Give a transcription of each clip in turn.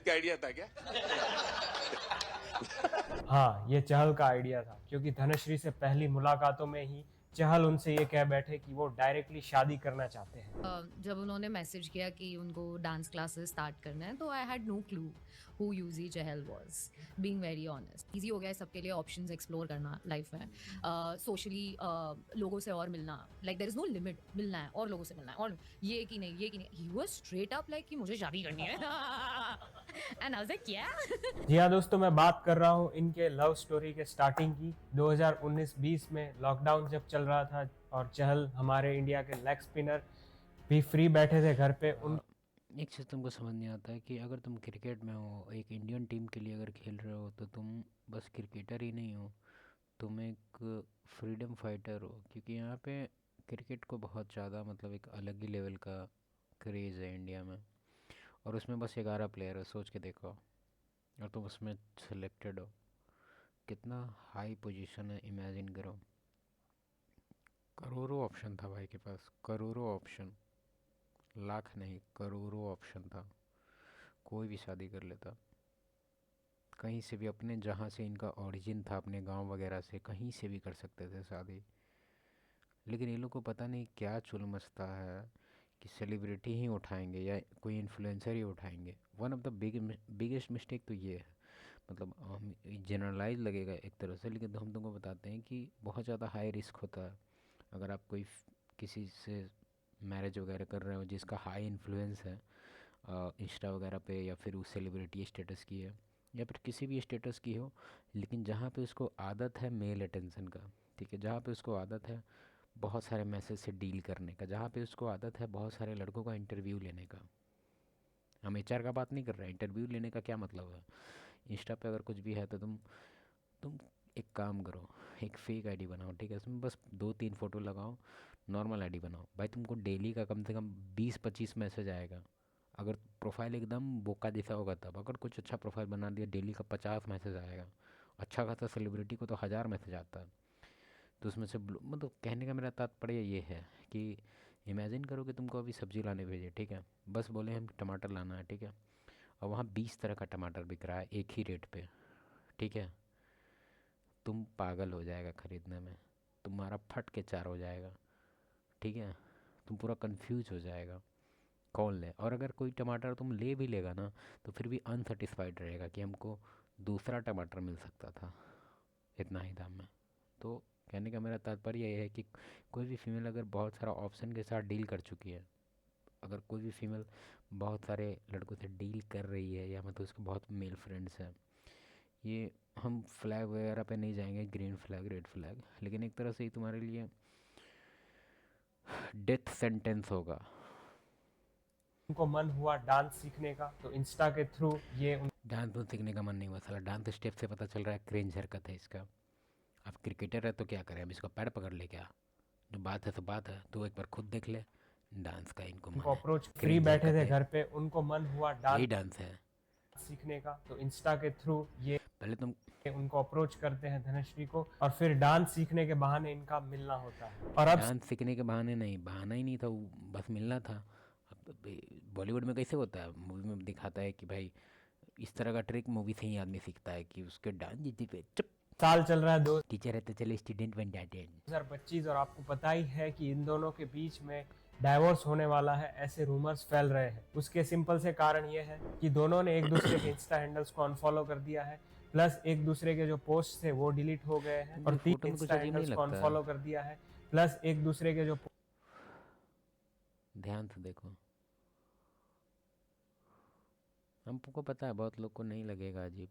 क्या आइडिया था क्या? हाँ, ये चहल का आइडिया था, क्योंकि धनश्री से पहली मुलाकातों में ही चहल उनसे ये कह बैठे कि वो डायरेक्टली शादी करना चाहते हैं। जब उन्होंने मैसेज किया कि उनको डांस क्लासेस स्टार्ट करना है, तो I had no clue who Yuzi Chahal was, being very honest. Easy हो गया है सबके लिए ऑप्शंस एक्सप्लोर करना लाइफ में, सोशली लोगों से और मिलना, like there is no limit, मिलना है और लोगों से मिलना है, और ये कि नहीं, ये कि नहीं। He was straight up like कि मुझे शादी करनी है। एंड आई वाज लाइक क्या? जी हाँ दोस्तों, मैं बात कर रहा हूँ इनके लव स्टोरी के स्टार्टिंग की। 2019-20 में लॉकडाउन जब चल रहा था और चहल, हमारे इंडिया के लेग स्पिनर, भी फ्री बैठे थे घर पे। एक चीज़ तुमको समझ नहीं आता है कि अगर तुम क्रिकेट में हो, एक इंडियन टीम के लिए अगर खेल रहे हो, तो तुम बस क्रिकेटर ही नहीं हो, तुम एक फ्रीडम फाइटर हो। क्योंकि यहाँ पे क्रिकेट को बहुत ज़्यादा मतलब एक अलग ही लेवल का क्रेज़ है इंडिया में। और उसमें बस 11 प्लेयर है, सोच के देखो, और तुम उसमें सिलेक्टेड हो। कितना हाई पोजीशन है, इमेजिन करो। करोड़ों ऑप्शन था भाई के पास, करोड़ों ऑप्शन, लाख नहीं करोड़ों ऑप्शन था। कोई भी शादी कर लेता, कहीं से भी, अपने जहाँ से इनका ओरिजिन था, अपने गांव वगैरह से, कहीं से भी कर सकते थे शादी। लेकिन ये लोग को पता नहीं क्या चुल मचता है कि सेलिब्रिटी ही उठाएंगे या कोई इन्फ्लुएंसर ही उठाएंगे। One of the biggest mistake तो ये है। मतलब हम जनरलाइज लगेगा एक तरह से, लेकिन हम तुमको बताते हैं कि बहुत ज़्यादा हाई रिस्क होता है। अगर आप किसी से मैरिज वगैरह कर रहे हो जिसका हाई इन्फ्लुएंस है इंस्टा वगैरह पे, या फिर उस सेलिब्रिटी स्टेटस की है, या फिर किसी भी स्टेटस की हो, लेकिन जहाँ पे उसको आदत है मेल अटेंशन का, ठीक है, जहाँ पे उसको आदत है बहुत सारे मैसेज से डील करने का, जहाँ पे उसको आदत है बहुत सारे लड़कों का इंटरव्यू लेने का। हम एचआर का बात नहीं कर रहे हैं, इंटरव्यू लेने का क्या मतलब है। इंस्टा पे अगर कुछ भी है तो तुम एक काम करो, एक फेक आईडी बनाओ, ठीक है, उसमें बस 2-3 फ़ोटो लगाओ, नॉर्मल आईडी बनाओ भाई। तुमको डेली का कम से कम 20-25 मैसेज आएगा। अगर प्रोफाइल एकदम बोका जैसा होगा तब, अगर कुछ अच्छा प्रोफाइल बना दिया, डेली का 50 मैसेज आएगा। अच्छा खासा सेलिब्रिटी को तो 1000 मैसेज आता है। तो उसमें से मतलब कहने का मेरा तात्पर्य ये है कि इमेजिन करो कि तुमको अभी सब्ज़ी लाने भेजे, ठीक है, बस बोले हम टमाटर लाना है, ठीक है, और वहाँ 20 तरह का टमाटर बिक रहा है एक ही रेट पे, ठीक है। तुम पागल हो जाएगा ख़रीदने में, तुम्हारा फट के चार हो जाएगा, ठीक है। तुम पूरा कंफ्यूज हो जाएगा कौन ले। और अगर कोई टमाटर तुम ले भी लेगा ना, तो फिर भी अनसेटिस्फाइड रहेगा कि हमको दूसरा टमाटर मिल सकता था इतना ही दाम में। तो कहने का मेरा तात्पर्य ये है कि कोई भी फीमेल अगर बहुत सारा ऑप्शन के साथ डील कर चुकी है, अगर कोई भी फीमेल बहुत सारे लड़कों से डील कर रही है, या मतलब उसके बहुत मेल फ्रेंड्स हैं, ये हम फ्लैग वगैरह पे नहीं जाएंगे, ग्रीन फ्लैग रेड फ्लैग, लेकिन एक तरह से ही तुम्हारे लिए डेथ सेंटेंस होगा। उनको मन हुआ डांस सीखने का, तो इंस्टा के थ्रू ये डांस तो सीखने का मन नहीं हुआ, साला डांस स्टेप से पता चल रहा है क्रेंज हरकत है इसका। अब क्रिकेटर है तो क्या करें, अब इसका पैर पकड़ ले क्या? जो बात है तो बात है, तो एक बार खुद देख ले। डांस का इनको मन उनको है, अप्रोच, फ्री क्रेंज बैठे हरकत थे है, घर पे, उनको मन हुआ यही डांस डांस है। सीखने का, तो इंस्टा के थ्रू ये पहले तुम उनको अप्रोच करते हैं धनश्री को, और फिर डांस सीखने के बहाने इनका मिलना होता है। और अब डांस सीखने के बहाने नहीं, बहाना ही नहीं था वो, बस मिलना था। अब बॉलीवुड में कैसे होता है, मूवी में दिखाता है कि भाई इस तरह का ट्रिक मूवी से ही आदमी सीखता है कि उसके डांस जितनी पे चुप, साल चल रहा है टीचर है तो चले स्टूडेंट बन जाते हैं। 2025, और आपको पता ही है कि इन दोनों के बीच में डाइवोर्स होने वाला है, ऐसे रूमर्स फैल रहे हैं। उसके सिंपल से कारण ये है कि दोनों ने एक दूसरे के इंस्टा हैंडल्स को अनफॉलो कर दिया है, प्लस एक दूसरे के जो पोस्ट थे वो डिलीट हो गए हैं, और फोटो में कुछ इंस्टा अजीब नहीं हैंडल्स को लगता अनफॉलो है? कर दिया है, प्लस एक दूसरे के जो ध्यान से देखो, हमको पता है बहुत लोग को नहीं लगेगा अजीब,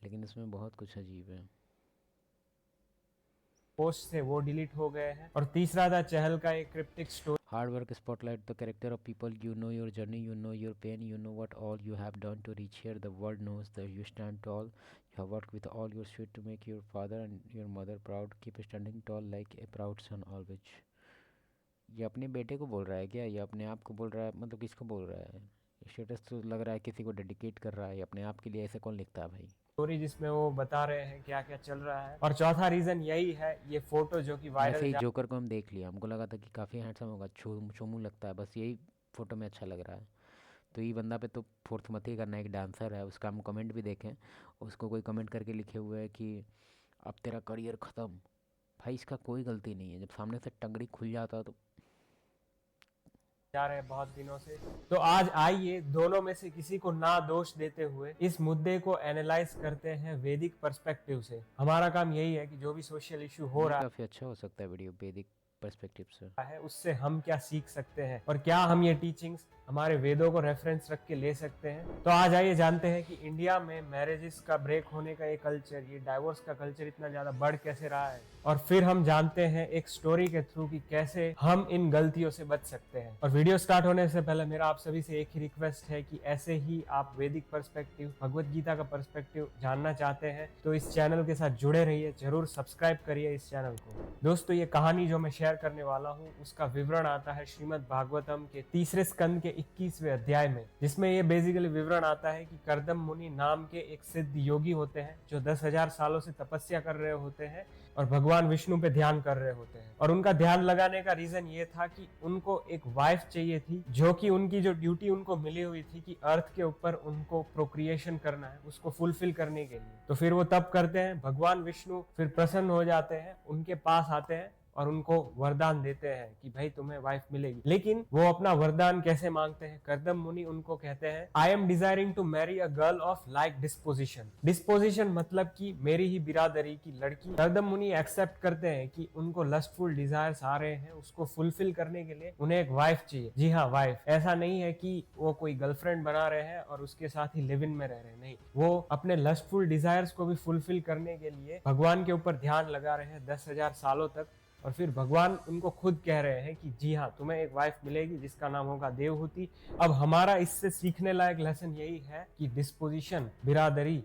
लेकिन इसमें बहुत कुछ अजीब है। पोस्ट थे वो डिलीट हो गए हैं। और तीसरा था चहल का एक cryptic story, hard work spotlight the character of people, you know your journey, you know your pain, you know what all you have done to reach here, the world knows that you stand tall, you have worked with all your sweat to make your father and your mother proud, keep standing tall like a proud son always. ये अपने बेटे को बोल रहा है क्या? ये अपने आप को बोल रहा है? मतलब किसको बोल रहा है? स्टेटस तो लग रहा है किसी को डेडिकेट कर रहा है, अपने आप के लिए। ऐसे कौन लिखता है भाई? जिसमें वो बता रहे हैं क्या क्या चल रहा है। और चौथा रीजन यही है, ये फोटो जो कि ऐसे वायरल ही जोकर को हम देख लिया, हमको लगा था कि काफ़ी हैंडसम होगा, चोमू लगता है, बस यही फ़ोटो में अच्छा लग रहा है। तो ये बंदा पे तो फोर्थ मत ही करना है, एक डांसर है, उसका हम कमेंट भी देखें, उसको कोई कमेंट करके लिखे हुए है कि अब तेरा करियर ख़त्म। भाई इसका कोई गलती नहीं है, जब सामने से टंगड़ी खुल जाता है तो जा रहे हैं बहुत दिनों से। तो आज आइए दोनों में से किसी को ना दोष देते हुए इस मुद्दे को एनालाइज करते हैं वैदिक पर्सपेक्टिव से। हमारा काम यही है कि जो भी सोशल इशू हो ये रहा काफ़ी अच्छा हो सकता है वीडियो वैदिक पर्सपेक्टिव से। है उससे हम क्या सीख सकते हैं और क्या हम ये टीचिंग्स हमारे वेदों को रेफरेंस रख के ले सकते हैं। तो आज आइए जानते हैं कि इंडिया में मैरिजेस का ब्रेक होने का ये कल्चर, ये डाइवोर्स का कल्चर इतना ज्यादा बढ़ कैसे रहा है, और फिर हम जानते हैं एक स्टोरी के थ्रू कि कैसे हम इन गलतियों से बच सकते हैं। और वीडियो स्टार्ट होने से पहले मेरा आप सभी से एक ही रिक्वेस्ट है कि ऐसे ही आप वैदिक पर्सपेक्टिव, भगवत गीता का पर्सपेक्टिव जानना चाहते हैं तो इस चैनल के साथ जुड़े रहिए, जरूर सब्सक्राइब करिए इस चैनल को। दोस्तों, ये कहानी जो मैं शेयर करने वाला हूँ उसका विवरण आता है श्रीमद् भागवतम के 3 स्कंद के 21वें अध्याय में, जिसमें ये बेसिकली विवरण आता है कि कर्दम मुनि नाम के एक सिद्ध योगी होते हैं जो 10,000 सालों से तपस्या कर रहे होते हैं और भगवान विष्णु पे ध्यान कर रहे होते हैं। और उनका ध्यान लगाने का रीजन ये था कि उनको एक वाइफ चाहिए थी, जो कि उनकी जो ड्यूटी उनको मिली हुई थी कि अर्थ के ऊपर उनको प्रोक्रिएशन करना है, उसको फुलफिल करने के लिए। तो फिर वो तप करते हैं, भगवान विष्णु फिर प्रसन्न हो जाते हैं, उनके पास आते हैं और उनको वरदान देते हैं कि भाई तुम्हें वाइफ मिलेगी। लेकिन वो अपना वरदान कैसे मांगते हैं? कर्दम मुनि उनको कहते हैं, I am desiring to marry a girl of like disposition. Disposition मतलब कि मेरी ही बिरादरी की लड़की। कर्दम मुनि एक्सेप्ट करते हैं कि उनको लस्टफुल डिजायर्स आ रहे हैं, उसको फुलफिल करने के लिए उन्हें एक वाइफ चाहिए। जी हाँ, वाइफ। ऐसा नहीं है कि वो कोई गर्लफ्रेंड बना रहे हैं और उसके साथ ही लिव इन में रह रहे हैं, नहीं। वो अपने लस्टफुल डिजायर्स को भी फुलफिल करने के लिए भगवान के ऊपर ध्यान लगा रहे हैं 10,000 सालों तक। और फिर भगवान उनको खुद कह रहे हैं कि जी हाँ, तुम्हें एक वाइफ मिलेगी जिसका नाम होगा देवहूति। अब हमारा इससे सीखने लायक लेसन यही है कि डिस्पोजिशन, बिरादरी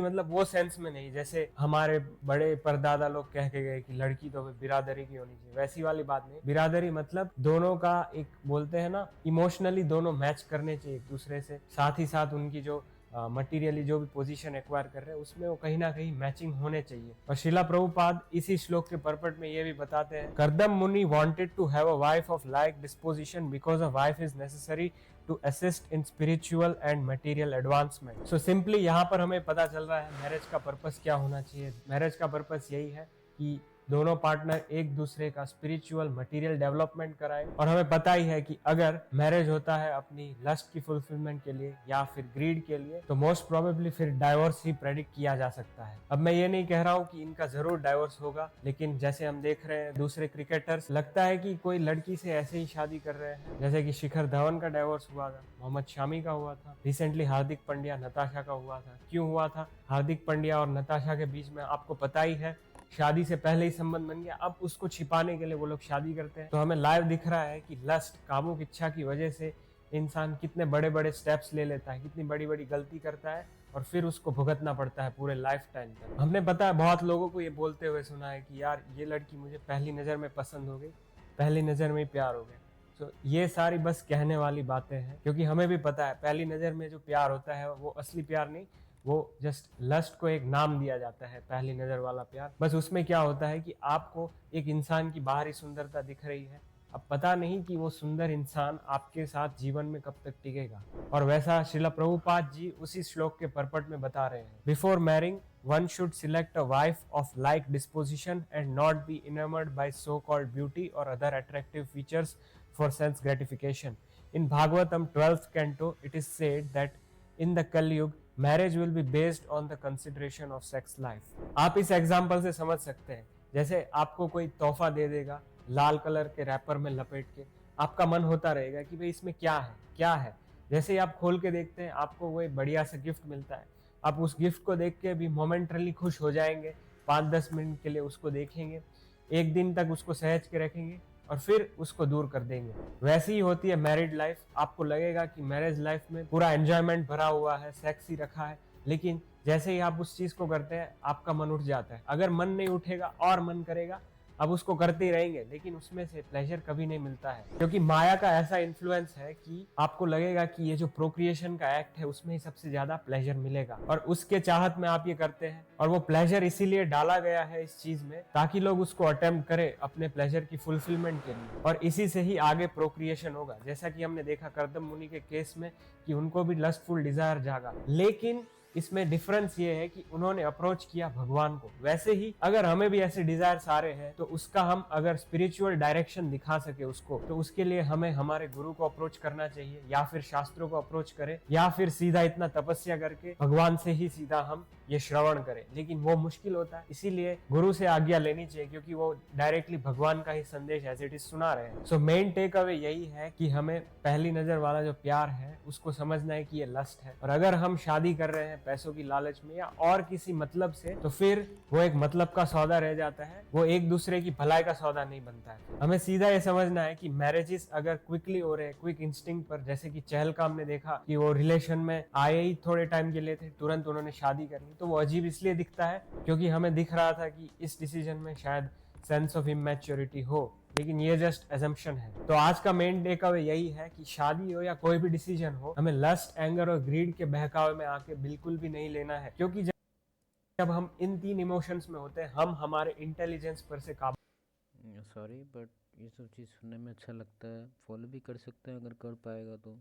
मतलब वो सेंस में नहीं जैसे हमारे बड़े परदादा लोग कह के गए कि लड़की तो बिरादरी की होनी चाहिए, वैसी वाली बात नहीं। बिरादरी मतलब दोनों का एक, बोलते हैं ना, इमोशनली दोनों मैच करने चाहिए एक दूसरे से, साथ ही साथ उनकी जो मटीरियली जो भी पोजीशन एक्वायर कर रहे हैं उसमें वो कहीं ना कहीं मैचिंग होने चाहिए। और श्रीला प्रभुपाद इसी श्लोक के पर्पट में ये भी बताते हैं, Kardam Muni wanted to have a wife of like disposition because a wife is necessary to assist in spiritual and material advancement. So simply यहाँ पर हमें पता चल रहा है मैरिज का पर्पस क्या होना चाहिए। मैरिज का पर्पस यही है कि दोनों पार्टनर एक दूसरे का स्पिरिचुअल मटेरियल डेवलपमेंट कराए। और हमें पता ही है कि अगर मैरिज होता है अपनी लस्ट की फुलफिलमेंट के लिए या फिर ग्रीड के लिए, तो मोस्ट प्रोबेबली फिर डाइवोर्स ही प्रेडिक्ट किया जा सकता है। अब मैं ये नहीं कह रहा हूँ कि इनका जरूर डाइवोर्स होगा, लेकिन जैसे हम देख रहे हैं दूसरे क्रिकेटर्स, लगता है कि कोई लड़की से ऐसे ही शादी कर रहे हैं, जैसे कि शिखर धवन का डाइवोर्स हुआ था, मोहम्मद शामी का हुआ था, रिसेंटली हार्दिक पांड्या नताशा का हुआ था। क्यों हुआ था? हार्दिक पांड्या और नताशा के बीच में आपको पता ही है, शादी से पहले ही संबंध बन गया। अब उसको छिपाने के लिए वो लोग शादी करते हैं। तो हमें लाइव दिख रहा है कि लस्ट, कामुक इच्छा की वजह से इंसान कितने बड़े बड़े स्टेप्स ले लेता है, कितनी बड़ी बड़ी गलती करता है और फिर उसको भुगतना पड़ता है पूरे लाइफ टाइम तक। हमने पता है बहुत लोगों को ये बोलते हुए सुना है कि यार ये लड़की मुझे पहली नज़र में पसंद हो गई, पहली नज़र में ही प्यार हो गया। तो ये सारी बस कहने वाली बातें हैं, क्योंकि हमें भी पता है पहली नज़र में जो प्यार होता है वो असली प्यार नहीं, वो जस्ट लस्ट को एक नाम दिया जाता है, पहली नजर वाला प्यार। बस उसमें क्या होता है कि आपको एक इंसान की बाहरी सुंदरता दिख रही है, अब पता नहीं कि वो सुंदर इंसान आपके साथ जीवन में कब तक टिकेगा। और वैसा श्रीला प्रभुपाद जी उसी श्लोक के पर्पट में बता रहे हैं, before marrying one should select a wife of like disposition and not be enamored by so-called beauty or other attractive features for sense gratification. In Bhagavatam 12th canto, it is said that in the Kali Yuga, marriage will be based on the consideration of sex life. आप इस example से समझ सकते हैं, जैसे आपको कोई तोहफा दे देगा लाल कलर के रैपर में लपेट के, आपका मन होता रहेगा कि भाई इसमें क्या है क्या है। जैसे ही आप खोल के देखते हैं आपको वो एक बढ़िया सा गिफ्ट मिलता है, आप उस गिफ्ट को देख के भी मोमेंटरली खुश हो जाएंगे, 5-10 मिनट के लिए उसको देखेंगे, एक दिन तक उसको सहेज के रखेंगे और फिर उसको दूर कर देंगे। वैसी ही होती है मैरिड लाइफ। आपको लगेगा कि मैरिज लाइफ में पूरा एंजॉयमेंट भरा हुआ है, सेक्स ही रखा है, लेकिन जैसे ही आप उस चीज को करते हैं आपका मन उठ जाता है। अगर मन नहीं उठेगा और मन करेगा अब उसको करते ही रहेंगे, लेकिन उसमें से प्लेजर कभी नहीं मिलता है, क्योंकि माया का ऐसा इन्फ्लुएंस है कि आपको लगेगा कि ये जो प्रोक्रिएशन का एक्ट है उसमें ही सबसे ज्यादा प्लेजर मिलेगा, और उसके चाहत में आप ये करते हैं। और वो प्लेजर इसीलिए डाला गया है इस चीज में ताकि लोग उसको अटेम्प्ट करें अपने प्लेजर की फुलफिलमेंट के लिए, और इसी से ही आगे प्रोक्रिएशन होगा। जैसा कि हमने देखा करदम मुनि के केस में कि उनको भी लस्टफुल डिजायर जागा, लेकिन इसमें डिफरेंस ये है कि उन्होंने अप्रोच किया भगवान को। वैसे ही अगर हमें भी ऐसे डिजायर्स आ रहे हैं तो उसका हम अगर स्पिरिचुअल डायरेक्शन दिखा सके उसको, तो उसके लिए हमें हमारे गुरु को अप्रोच करना चाहिए, या फिर शास्त्रों को अप्रोच करें, या फिर सीधा इतना तपस्या करके भगवान से ही सीधा हम ये श्रवण करें। लेकिन वो मुश्किल होता है, इसीलिए गुरु से आज्ञा लेनी चाहिए, क्योंकि वो डायरेक्टली भगवान का ही संदेश एज इट इज सुना रहे हैं। सो मेन टेक अवे यही है कि हमें पहली नजर वाला जो प्यार है उसको समझना है कि ये लस्ट है, और अगर हम शादी कर रहे हैं पैसों की लालच में या और किसी मतलब से, तो फिर वो एक मतलब का सौदा रह जाता है, वो एक दूसरे की भलाई का सौदा नहीं बनता है। हमें सीधा ये समझना है कि मैरिजेस अगर क्विकली हो रहे हैं, क्विक इंस्टिंक्ट पर, जैसे कि चहल का हमने देखा कि वो रिलेशन में आए ही थोड़े टाइम के लिए थे, तुरंत उन्होंने शादी कर ली, तो वो अजीब इसलिए दिखता है क्योंकि हमें दिख रहा था कि इस डिसीजन में शायद सेंस ऑफ इमेच्योरिटी हो, लेकिन ये जस्ट एजम्पशन है। तो आज का मेन टेक अवे यही है कि शादी हो या कोई भी डिसीजन हो, हमें लस्ट, एंगर और ग्रीड के बहकावे में आके बिल्कुल भी नहीं लेना है, क्योंकि जब हम इन तीन इमोशंस में होते हैं हम हमारे इंटेलिजेंस पर से काबू। सॉरी बट ये सब चीज़ सुनने में अच्छा लगता है, फॉलो भी कर सकते हैं अगर कर पाएगा तो।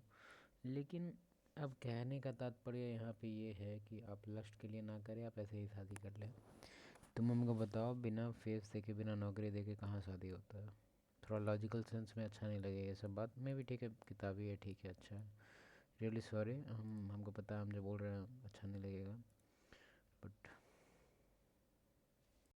लेकिन अब कहने का तात्पर्य यहाँ पे ये है कि आप लस्ट के लिए ना करें, आप ऐसे ही शादी कर लें। तुम हमको बताओ, बिना फेस देखे बिना नौकरी देखे कहाँ शादी होता है? थोड़ा लॉजिकल सेंस में अच्छा नहीं लगेगा ये सब बात में भी। ठीक है, किताबी है, ठीक है, अच्छा है, रियली सॉरी, हमको पता है हम जो बोल रहे हैं अच्छा नहीं लगेगा, बट